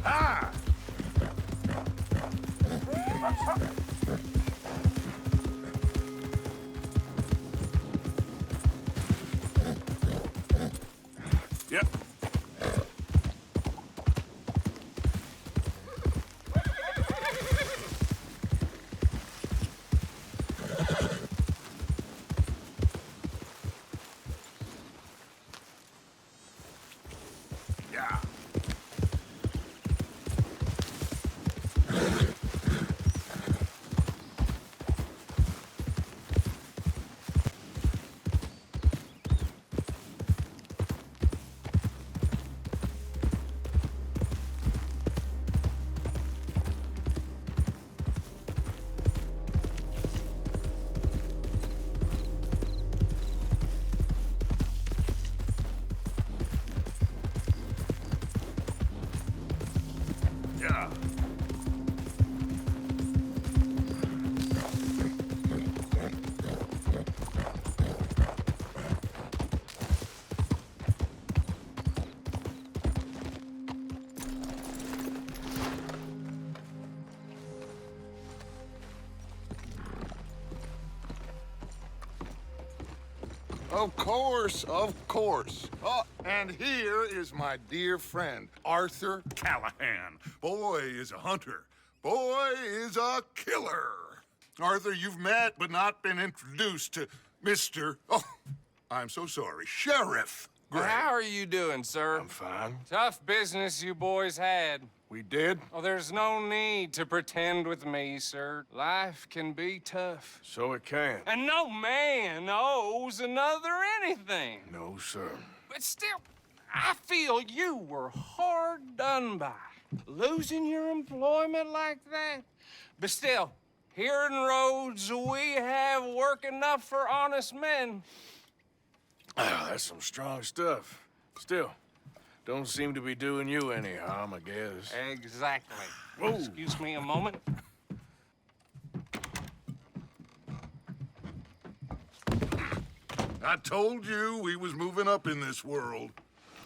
Ah! Yep. Yeah. Yeah. Of course, of course. Oh, and here is my dear friend, Arthur Callahan. Boy is a hunter. Boy is a killer. Arthur, you've met but not been introduced to Mr. Oh, I'm so sorry, Sheriff Gray. How are you doing, sir? I'm fine. Tough business you boys had. We did? Oh, there's no need to pretend with me, sir. Life can be tough. So it can. And no man owes another anything. No, sir. But still, I feel you were hard done by. Losing your employment like that. But still, here in Rhodes, we have work enough for honest men. Oh, that's some strong stuff. Still, don't seem to be doing you any harm, I guess. Exactly. Whoa. Excuse me a moment. I told you we was moving up in this world.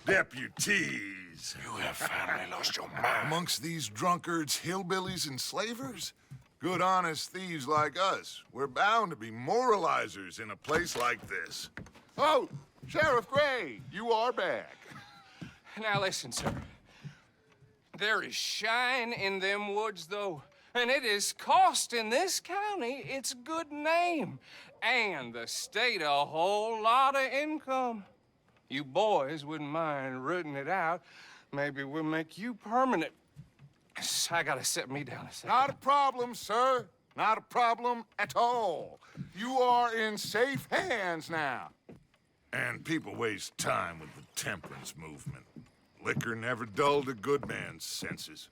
Deputies. You have finally lost your mind. Amongst these drunkards, hillbillies, and slavers? Good, honest thieves like us. We're bound to be moralizers in a place like this. Oh, Sheriff Gray, you are back. Now listen, sir. There is shine in them woods, though, and it is costing this county its good name and the state a whole lot of income. You boys wouldn't mind rooting it out. Maybe we'll make you permanent. I gotta sit me down a second. Not a problem, sir. Not a problem at all. You are in safe hands now. And people waste time with the temperance movement. Liquor never dulled a good man's senses.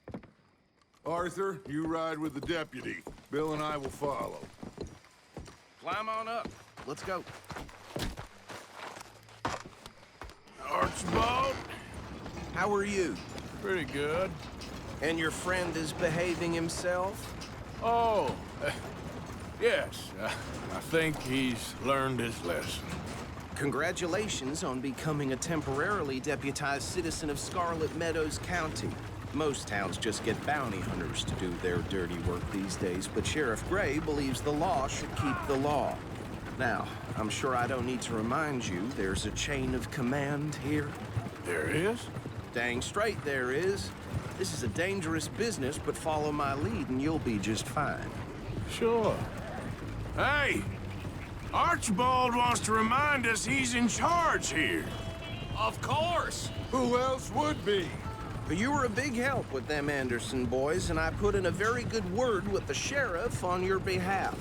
Arthur, you ride with the deputy. Bill and I will follow. Climb on up. Let's go. Archibald? How are you? Pretty good. And your friend is behaving himself? Oh, yes. I think he's learned his lesson. Congratulations on becoming a temporarily deputized citizen of Scarlet Meadows County. Most towns just get bounty hunters to do their dirty work these days, but Sheriff Gray believes the law should keep the law. Now, I'm sure I don't need to remind you there's a chain of command here. There is? Dang straight there is. This is a dangerous business, but follow my lead and you'll be just fine. Sure. Hey! Archibald wants to remind us he's in charge here. Of course. Who else would be? But you were a big help with them Anderson boys, and I put in a very good word with the sheriff on your behalf.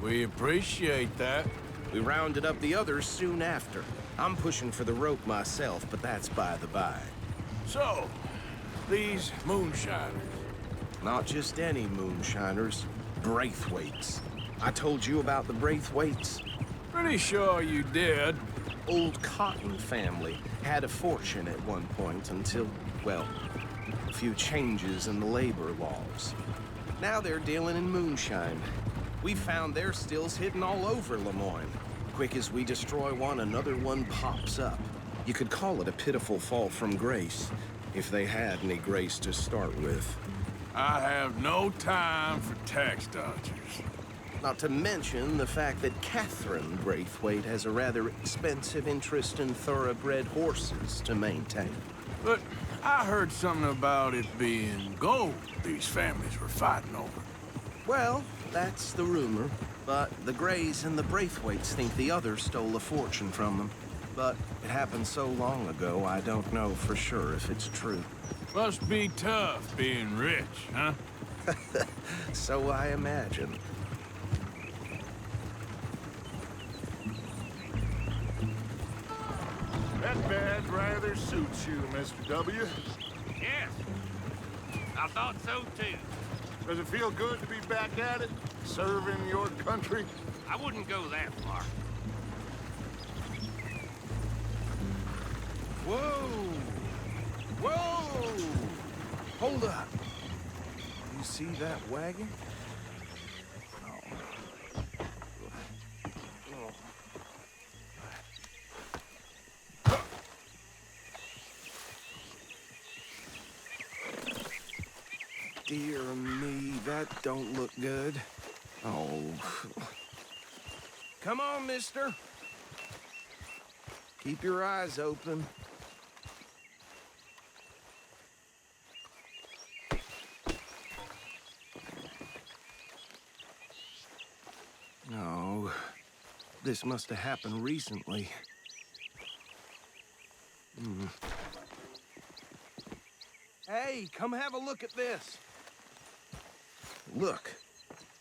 We appreciate that. We rounded up the others soon after. I'm pushing for the rope myself, but that's by the by. So, these moonshiners. Not just any moonshiners, Braithwaites. I told you about the Braithwaites. Pretty sure you did. Old Cotton family had a fortune at one point until, well, a few changes in the labor laws. Now they're dealing in moonshine. We found their stills hidden all over Lemoyne. Quick as we destroy one, another one pops up. You could call it a pitiful fall from grace. if they had any grace to start with. I have no time for tax dodgers. Not to mention the fact that Catherine Braithwaite has a rather expensive interest in thoroughbred horses to maintain. But I heard something about it being gold these families were fighting over. Well, that's the rumor. But the Greys and the Braithwaites think the others stole a fortune from them. But it happened so long ago, I don't know for sure if it's true. Must be tough being rich, huh? So I imagine. That badge rather suits you, Mr. W. Yes, I thought so too. Does it feel good to be back at it, serving your country? I wouldn't go that far. Whoa! Whoa! Hold up. You see that wagon? Dear me, that don't look good. Oh. Come on, mister. Keep your eyes open. No. This must have happened recently. Hey, come have a look at this. Look,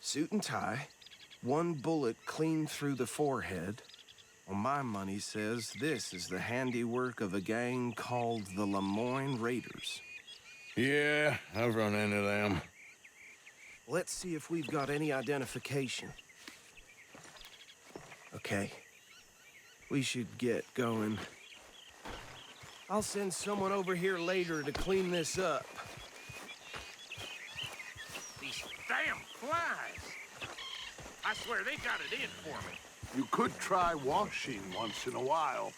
suit and tie, one bullet clean through the forehead. Well, my money says this is the handiwork of a gang called the Lemoyne Raiders. Yeah, I've run into them. Let's see if we've got any identification. Okay, we should get going. I'll send someone over here later to clean this up. These damn flies! I swear they got it in for me. You could try washing once in a while.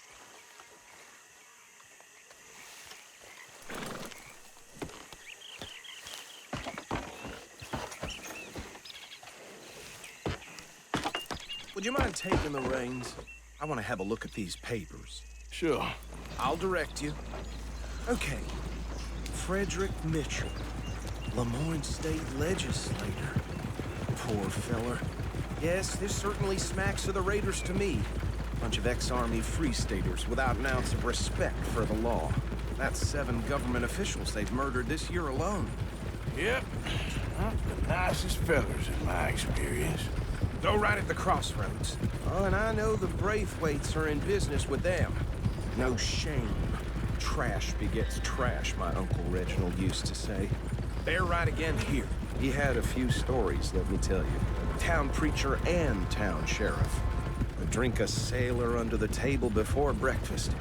Would you mind taking the reins? I want to have a look at these papers. Sure. I'll direct you. Okay. Frederick Mitchell, Lemoyne State Legislator. Poor feller. Yes, this certainly smacks of the Raiders to me. Bunch of ex-Army Free Staters without an ounce of respect for the law. That's 7 government officials they've murdered this year alone. Yep. Not the nicest fellas in my experience. Go right at the crossroads. Oh, and I know the Braithwaites are in business with them. No shame. Trash begets trash, my Uncle Reginald used to say. They're right again here. He had a few stories, let me tell you. Town preacher and town sheriff. Would drink a sailor under the table before breakfast.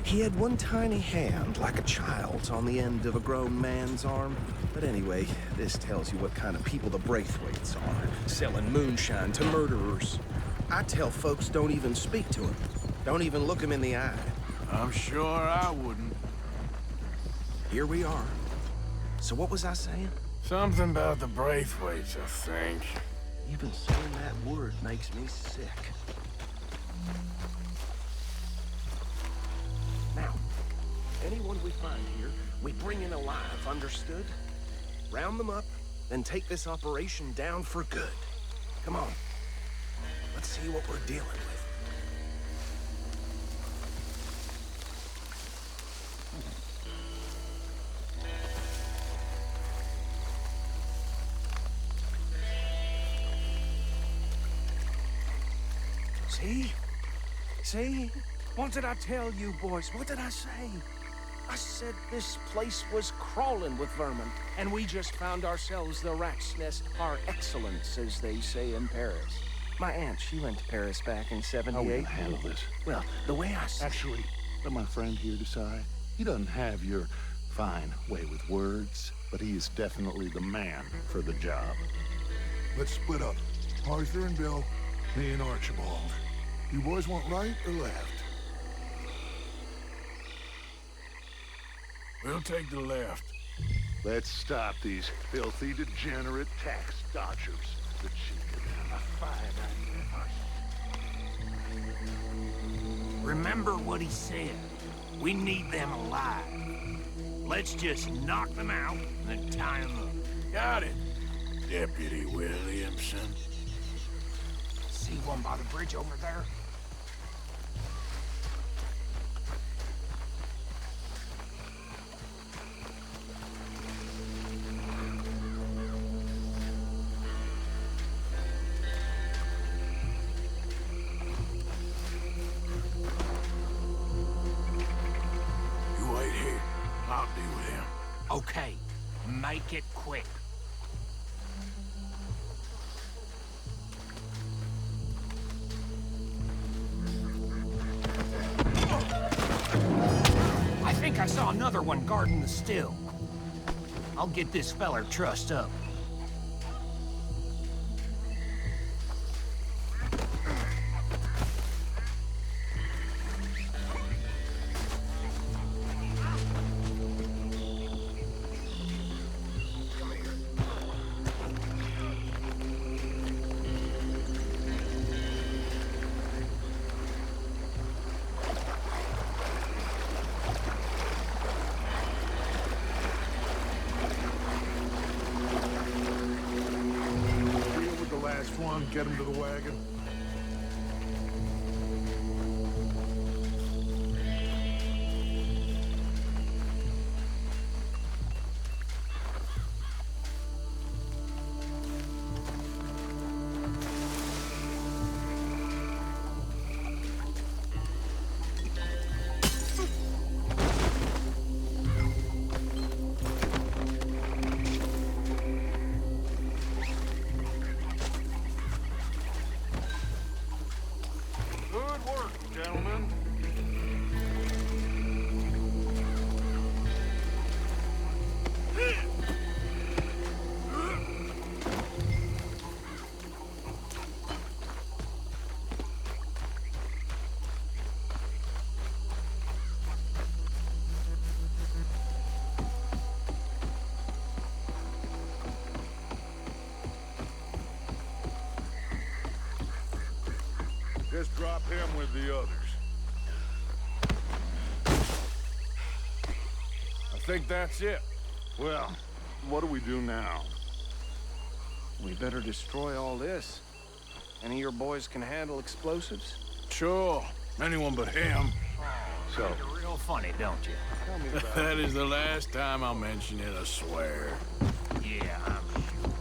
He had one tiny hand, like a child's, on the end of a grown man's arm. But anyway, this tells you what kind of people the Braithwaites are. Selling moonshine to murderers. I tell folks don't even speak to him. Don't even look him in the eye. I'm sure I wouldn't. Here we are. So what was I saying? Something about the Braithwaites, I think. Even saying that word makes me sick. Now, anyone we find here, we bring in alive, understood? Round them up, then take this operation down for good. Come on. Let's see what we're dealing with. See? See? What did I tell you, boys? What did I say? I said this place was crawling with vermin, and we just found ourselves the rat's nest par excellence, as they say in Paris. My aunt, she went to Paris back in '78. How will you handle this? Well, the way I see Actually, let my friend here decide. He doesn't have your fine way with words, but he is definitely the man for the job. Let's split up. Arthur and Bill, me and Archibald. You boys want right or left? We'll take the left. Let's stop these filthy, degenerate tax dodgers. The chicken and a fine idea. Remember what he said. We need them alive. Let's just knock them out and then tie them up. Got it, Deputy Williamson. See one by the bridge over there? You wait here. I'll deal with him. Okay, make it quick. I think I saw another one guarding the still. I'll get this feller trussed up. Deal with the last one, get him to the wagon. Good work, gentlemen. Just drop him with the others. I think that's it. Well, what do we do now? We better destroy all this. Any of your boys can handle explosives? Sure. Anyone but him. So, You're real funny, don't you? tell me about That is the last time I'll mention it, I swear. Yeah, I'm sure.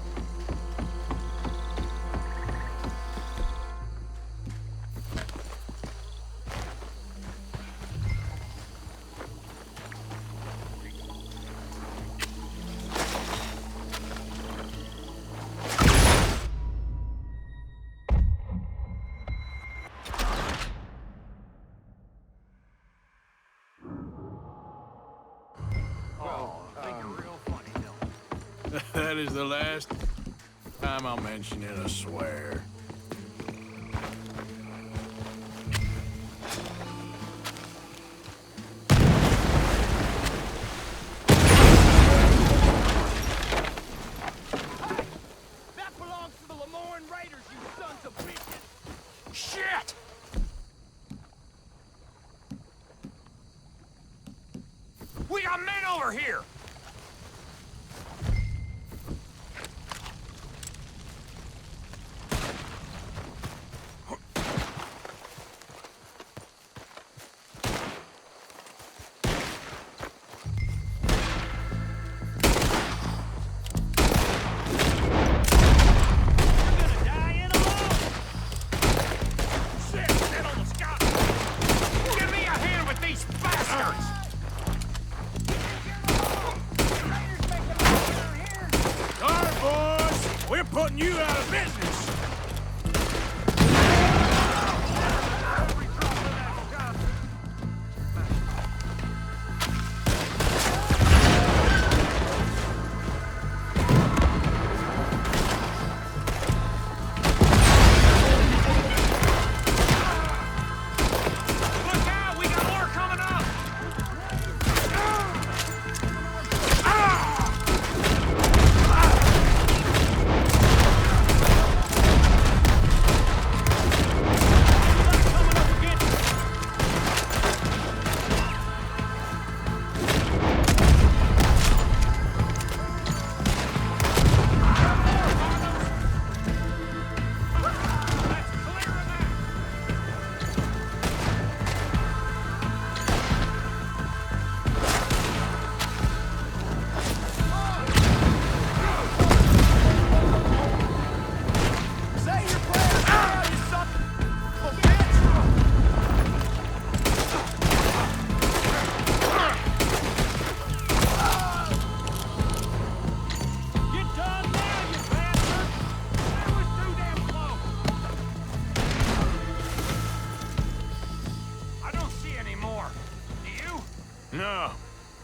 That is the last time I'll mention it, I swear. That belongs to the Lemoyne Raiders, you sons of bitches! Shit! We got men over here! Putting you out of business! Look out! We got more coming up!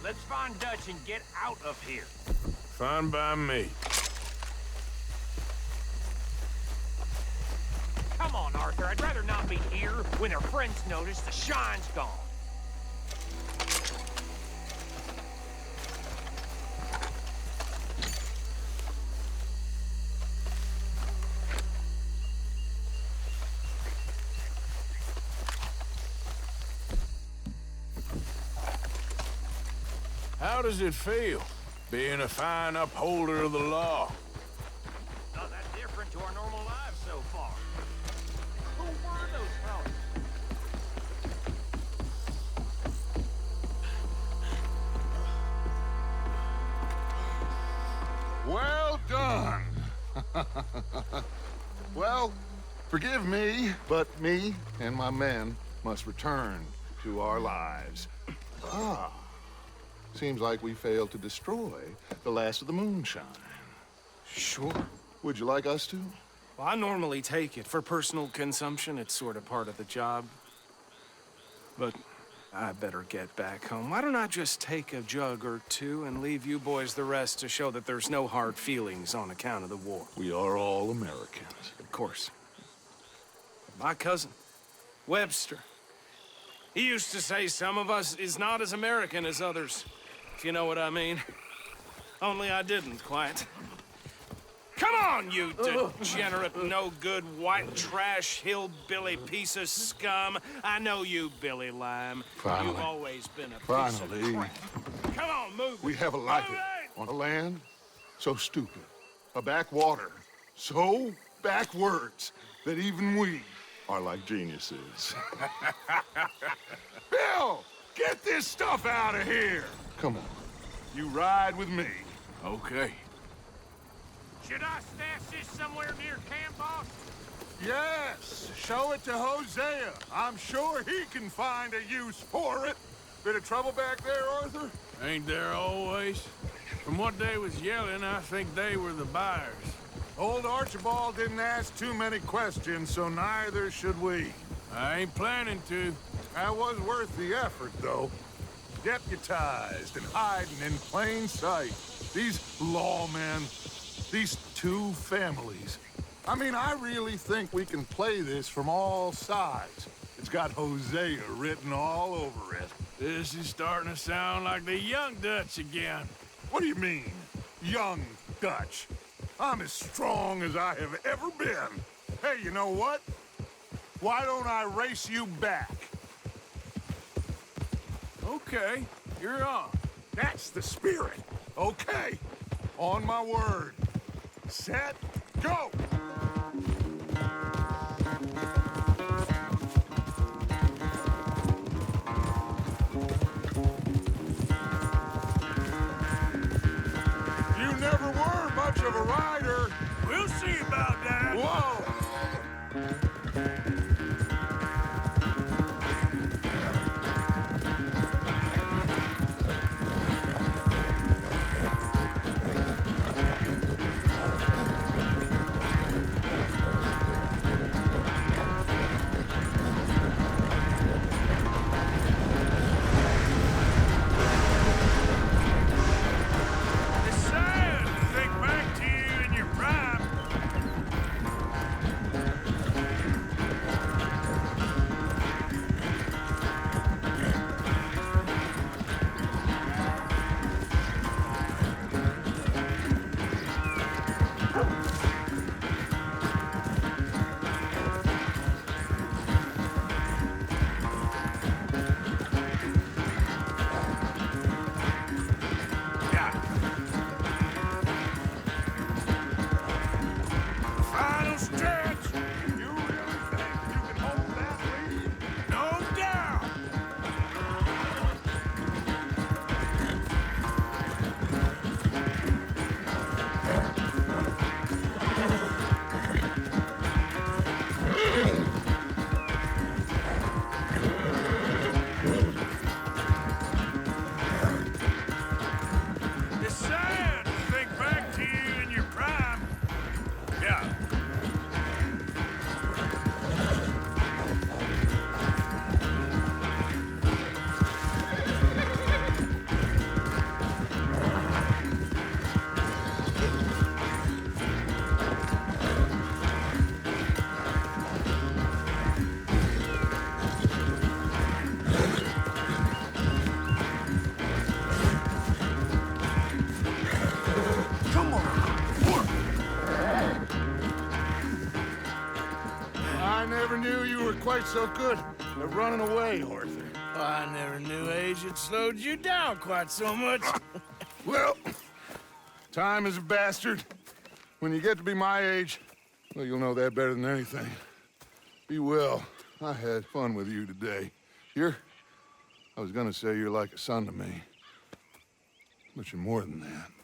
Let's find Dutch and get out of here. Fine by me. Come on, Arthur. I'd rather not be here when our friends notice the shine's gone. How does it feel, being a fine upholder of the law? Not that different to our normal lives so far. Who were those fellas? Well done. Well, forgive me, but me and my men must return to our lives. Ah. Seems like we failed to destroy the last of the moonshine. Sure. Would you like us to? Well, I normally take it. For personal consumption, it's sort of part of the job. But I better get back home. Why don't I just take a jug or two and leave you boys the rest to show that there's no hard feelings on account of the war? We are all Americans. Of course. My cousin, Webster, he used to say some of us is not as American as others, if you know what I mean. Only I didn't quite. Come on, you degenerate, no-good, white trash, hillbilly piece of scum. I know you, Billy Lime. Finally. You've always been a piece Finally. of crap. Come on, move. We have a life Move it! on a land so stupid, a backwater so backwards that even we are like geniuses. Bill, get this stuff out of here. Come on, you ride with me. Okay. Should I stash this somewhere near camp, boss? Yes, show it to Hosea. I'm sure he can find a use for it. Bit of trouble back there, Arthur? Ain't there always? From what they was yelling, I think they were the buyers. Old Archibald didn't ask too many questions, so neither should we. I ain't planning to. That was worth the effort, though. Deputized and hiding in plain sight. These lawmen, these two families. I mean, I really think we can play this from all sides. It's got Hosea written all over it. This is starting to sound like the young Dutch again. What do you mean, young Dutch? I'm as strong as I have ever been. Hey, you know what? Why don't I race you back? Okay, you're on. That's the spirit. Okay, on my word. Set, go! You never were much of a rider. We'll see about that. Whoa! It's sad to think back to you in your prime. quite so good at running away, Arthur. Oh, I never knew age had slowed you down quite so much. Well, time is a bastard. When you get to be my age, well, you'll know that better than anything. Be well. I had fun with you today. I was gonna say you're like a son to me, but you're more than that.